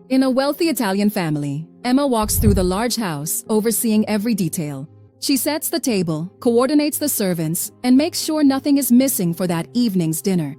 In a wealthy Italian family, Emma walks through the large house, overseeing every detail. She sets the table, coordinates the servants, and makes sure nothing is missing for that evening's dinner.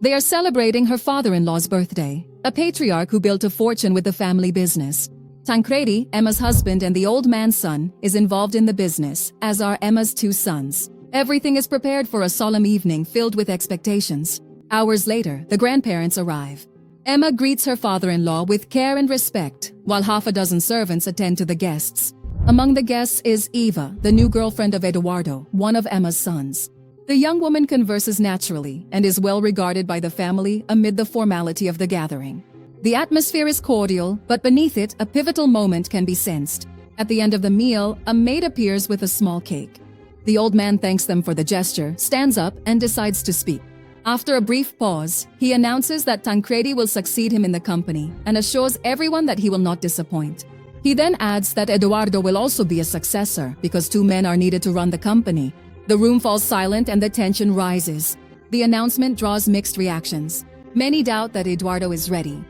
They are celebrating her father-in-law's birthday, a patriarch who built a fortune with the family business. Tancredi, Emma's husband and the old man's son, is involved in the business, as are Emma's two sons. Everything is prepared for a solemn evening filled with expectations. Hours later, the grandparents arrive. Emma greets her father-in-law with care and respect, while half a dozen servants attend to the guests. Among the guests is Eva, the new girlfriend of Eduardo, one of Emma's sons. The young woman converses naturally and is well regarded by the family amid the formality of the gathering. The atmosphere is cordial, but beneath it, a pivotal moment can be sensed. At the end of the meal, a maid appears with a small cake. The old man thanks them for the gesture, stands up, and decides to speak. After a brief pause, he announces that Tancredi will succeed him in the company and assures everyone that he will not disappoint. He then adds that Eduardo will also be a successor because two men are needed to run the company. The room falls silent and the tension rises. The announcement draws mixed reactions. Many doubt that Eduardo is ready.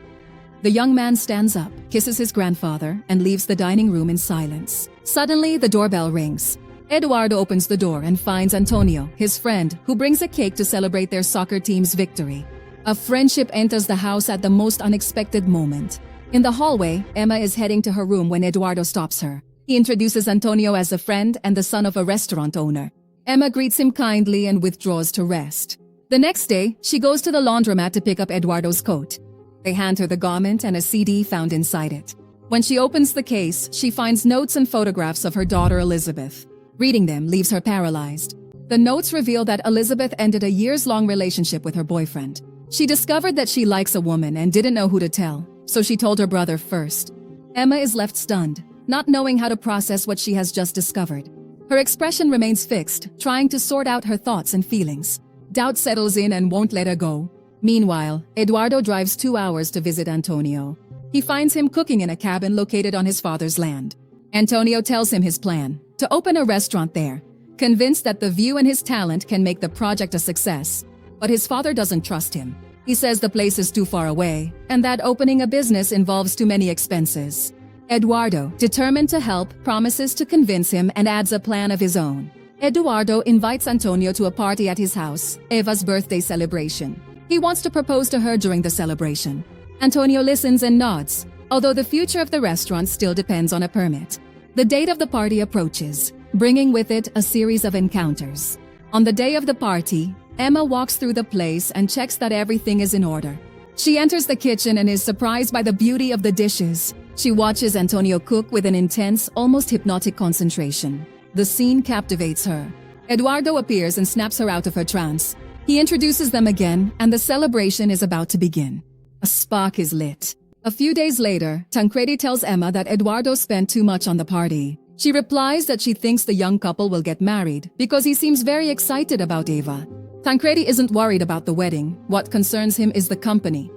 The young man stands up, kisses his grandfather, and leaves the dining room in silence. Suddenly, the doorbell rings. Eduardo opens the door and finds Antonio, his friend, who brings a cake to celebrate their soccer team's victory. A friendship enters the house at the most unexpected moment. In the hallway, Emma is heading to her room when Eduardo stops her. He introduces Antonio as a friend and the son of a restaurant owner. Emma greets him kindly and withdraws to rest. The next day, she goes to the laundromat to pick up Eduardo's coat. They hand her the garment and a CD found inside it. When she opens the case, she finds notes and photographs of her daughter Elizabeth. Reading them leaves her paralyzed. The notes reveal that Elizabeth ended a years-long relationship with her boyfriend. She discovered that she likes a woman and didn't know who to tell, so she told her brother first. Emma is left stunned, not knowing how to process what she has just discovered. Her expression remains fixed, trying to sort out her thoughts and feelings. Doubt settles in and won't let her go. Meanwhile, Eduardo drives 2 hours to visit Antonio. He finds him cooking in a cabin located on his father's land. Antonio tells him his plan, to open a restaurant there, convinced that the view and his talent can make the project a success. But his father doesn't trust him. He says the place is too far away, and that opening a business involves too many expenses. Eduardo, determined to help, promises to convince him and adds a plan of his own. Eduardo invites Antonio to a party at his house, Eva's birthday celebration. He wants to propose to her during the celebration. Antonio listens and nods, although the future of the restaurant still depends on a permit. The date of the party approaches, bringing with it a series of encounters. On the day of the party, Emma walks through the place and checks that everything is in order. She enters the kitchen and is surprised by the beauty of the dishes. She watches Antonio cook with an intense, almost hypnotic concentration. The scene captivates her. Eduardo appears and snaps her out of her trance. He introduces them again, and the celebration is about to begin. A spark is lit. A few days later, Tancredi tells Emma that Eduardo spent too much on the party. She replies that she thinks the young couple will get married because he seems very excited about Eva. Tancredi isn't worried about the wedding. What concerns him is the company.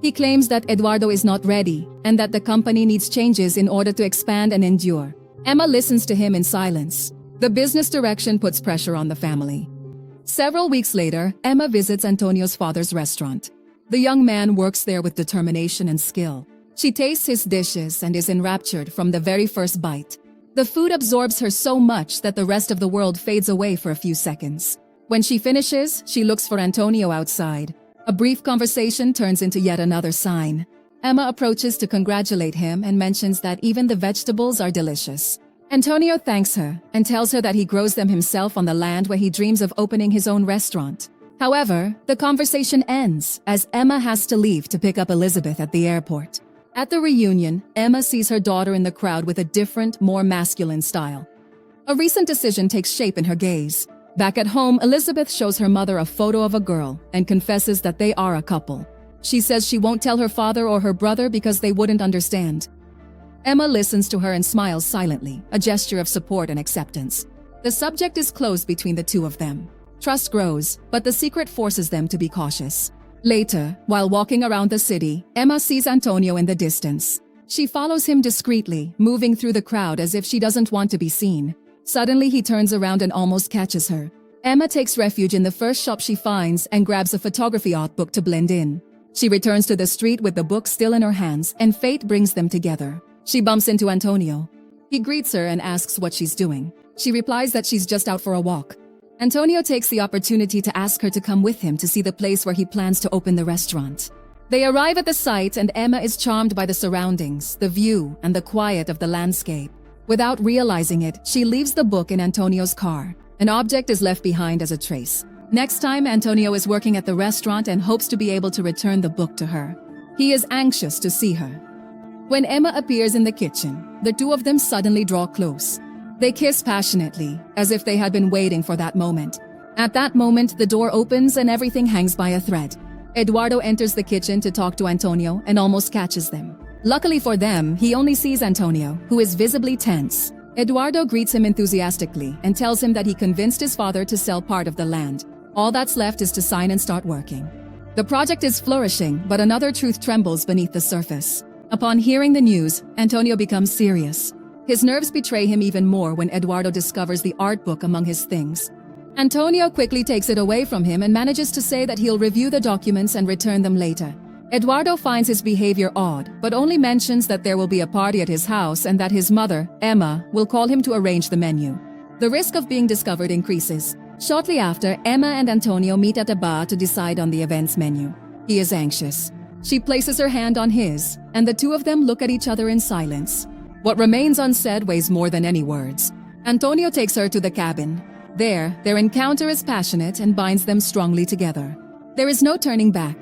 He claims that Eduardo is not ready and that the company needs changes in order to expand and endure. Emma listens to him in silence. The business direction puts pressure on the family. Several weeks later, Emma visits Antonio's father's restaurant. The young man works there with determination and skill. She tastes his dishes and is enraptured from the very first bite. The food absorbs her so much that the rest of the world fades away for a few seconds. When she finishes, she looks for Antonio outside. A brief conversation turns into yet another sign. Emma approaches to congratulate him and mentions that even the vegetables are delicious. Antonio thanks her and tells her that he grows them himself on the land where he dreams of opening his own restaurant. However, the conversation ends as Emma has to leave to pick up Elizabeth at the airport. At the reunion, Emma sees her daughter in the crowd with a different, more masculine style. A recent decision takes shape in her gaze. Back at home, Elizabeth shows her mother a photo of a girl and confesses that they are a couple. She says she won't tell her father or her brother because they wouldn't understand. Emma listens to her and smiles silently, a gesture of support and acceptance. The subject is closed between the two of them. Trust grows, but the secret forces them to be cautious. Later, while walking around the city, Emma sees Antonio in the distance. She follows him discreetly, moving through the crowd as if she doesn't want to be seen. Suddenly, he turns around and almost catches her. Emma takes refuge in the first shop she finds and grabs a photography art book to blend in. She returns to the street with the book still in her hands, and fate brings them together. She bumps into Antonio. He greets her and asks what she's doing. She replies that she's just out for a walk. Antonio takes the opportunity to ask her to come with him to see the place where he plans to open the restaurant. They arrive at the site and Emma is charmed by the surroundings, the view, and the quiet of the landscape. Without realizing it, she leaves the book in Antonio's car. An object is left behind as a trace. Next time, Antonio is working at the restaurant and hopes to be able to return the book to her. He is anxious to see her. When Emma appears in the kitchen, the two of them suddenly draw close. They kiss passionately, as if they had been waiting for that moment. At that moment, the door opens and everything hangs by a thread. Eduardo enters the kitchen to talk to Antonio and almost catches them. Luckily for them, he only sees Antonio, who is visibly tense. Eduardo greets him enthusiastically and tells him that he convinced his father to sell part of the land. All that's left is to sign and start working. The project is flourishing, but another truth trembles beneath the surface. Upon hearing the news, Antonio becomes serious. His nerves betray him even more when Eduardo discovers the art book among his things. Antonio quickly takes it away from him and manages to say that he'll review the documents and return them later. Eduardo finds his behavior odd, but only mentions that there will be a party at his house and that his mother, Emma, will call him to arrange the menu. The risk of being discovered increases. Shortly after, Emma and Antonio meet at a bar to decide on the event's menu. He is anxious. She places her hand on his, and the two of them look at each other in silence. What remains unsaid weighs more than any words. Antonio takes her to the cabin. There, their encounter is passionate and binds them strongly together. There is no turning back.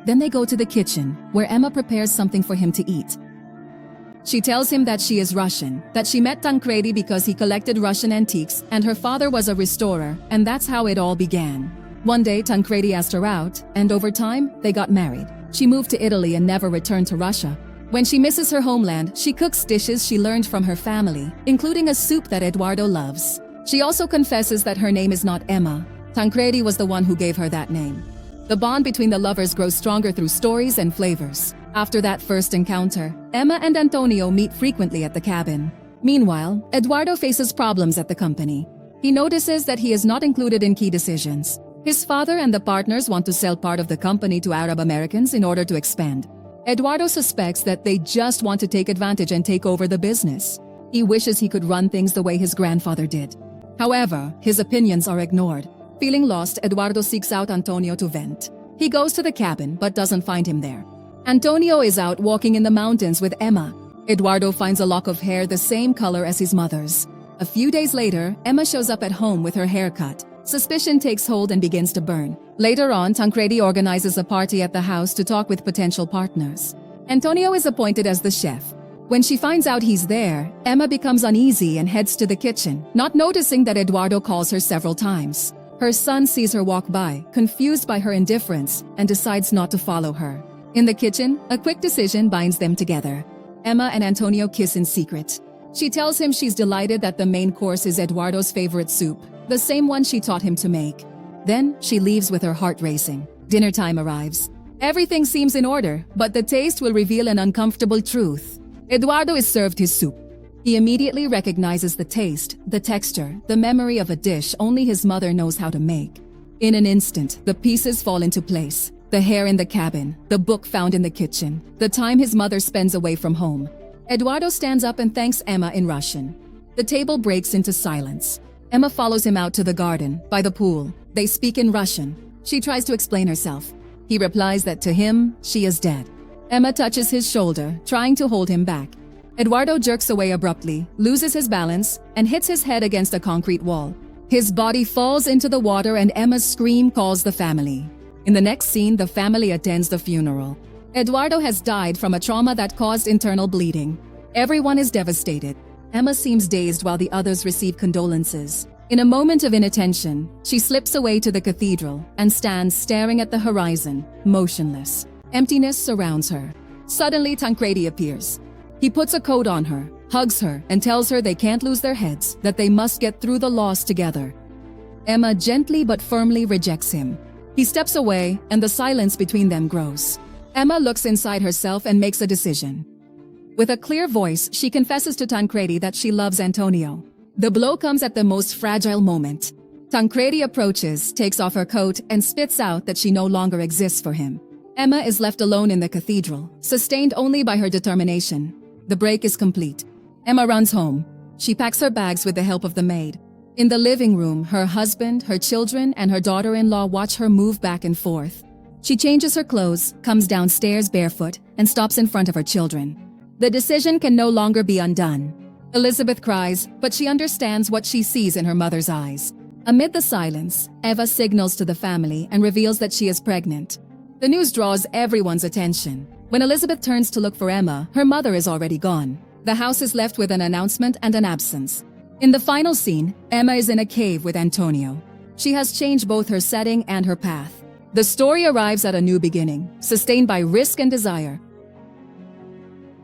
Then they go to the kitchen, where Emma prepares something for him to eat. She tells him that she is Russian, that she met Tancredi because he collected Russian antiques and her father was a restorer, and that's how it all began. One day, Tancredi asked her out, and over time, they got married. She moved to Italy and never returned to Russia. When she misses her homeland, she cooks dishes she learned from her family, including a soup that Eduardo loves. She also confesses that her name is not Emma. Tancredi was the one who gave her that name. The bond between the lovers grows stronger through stories and flavors. After that first encounter, Emma and Antonio meet frequently at the cabin. Meanwhile, Eduardo faces problems at the company. He notices that he is not included in key decisions. His father and the partners want to sell part of the company to Arab Americans in order to expand. Eduardo suspects that they just want to take advantage and take over the business. He wishes he could run things the way his grandfather did. However, his opinions are ignored. Feeling lost, Eduardo seeks out Antonio to vent. He goes to the cabin but doesn't find him there. Antonio is out walking in the mountains with Emma. Eduardo finds a lock of hair the same color as his mother's. A few days later, Emma shows up at home with her hair cut. Suspicion takes hold and begins to burn. Later on, Tancredi organizes a party at the house to talk with potential partners. Antonio is appointed as the chef. When she finds out he's there, Emma becomes uneasy and heads to the kitchen, not noticing that Eduardo calls her several times. Her son sees her walk by, confused by her indifference, and decides not to follow her. In the kitchen, a quick decision binds them together. Emma and Antonio kiss in secret. She tells him she's delighted that the main course is Eduardo's favorite soup, the same one she taught him to make. Then, she leaves with her heart racing. Dinner time arrives. Everything seems in order, but the taste will reveal an uncomfortable truth. Eduardo is served his soup. He immediately recognizes the taste, the texture, the memory of a dish only his mother knows how to make. In an instant, the pieces fall into place. The hair in the cabin, the book found in the kitchen, the time his mother spends away from home. Eduardo stands up and thanks Emma in Russian. The table breaks into silence. Emma follows him out to the garden, by the pool. They speak in Russian. She tries to explain herself. He replies that to him, she is dead. Emma touches his shoulder, trying to hold him back. Eduardo jerks away abruptly, loses his balance, and hits his head against a concrete wall. His body falls into the water and Emma's scream calls the family. In the next scene, the family attends the funeral. Eduardo has died from a trauma that caused internal bleeding. Everyone is devastated. Emma seems dazed while the others receive condolences. In a moment of inattention, she slips away to the cathedral and stands staring at the horizon, motionless. Emptiness surrounds her. Suddenly, Tancredi appears. He puts a coat on her, hugs her, and tells her they can't lose their heads, that they must get through the loss together. Emma gently but firmly rejects him. He steps away, and the silence between them grows. Emma looks inside herself and makes a decision. With a clear voice, she confesses to Tancredi that she loves Antonio. The blow comes at the most fragile moment. Tancredi approaches, takes off her coat, and spits out that she no longer exists for him. Emma is left alone in the cathedral, sustained only by her determination. The break is complete. Emma runs home. She packs her bags with the help of the maid. In the living room, her husband, her children, and her daughter-in-law watch her move back and forth. She changes her clothes, comes downstairs barefoot, and stops in front of her children. The decision can no longer be undone. Elizabeth cries, but she understands what she sees in her mother's eyes. Amid the silence, Eva signals to the family and reveals that she is pregnant. The news draws everyone's attention. When Elizabeth turns to look for Emma, her mother is already gone. The house is left with an announcement and an absence. In the final scene, Emma is in a cave with Antonio. She has changed both her setting and her path. The story arrives at a new beginning, sustained by risk and desire,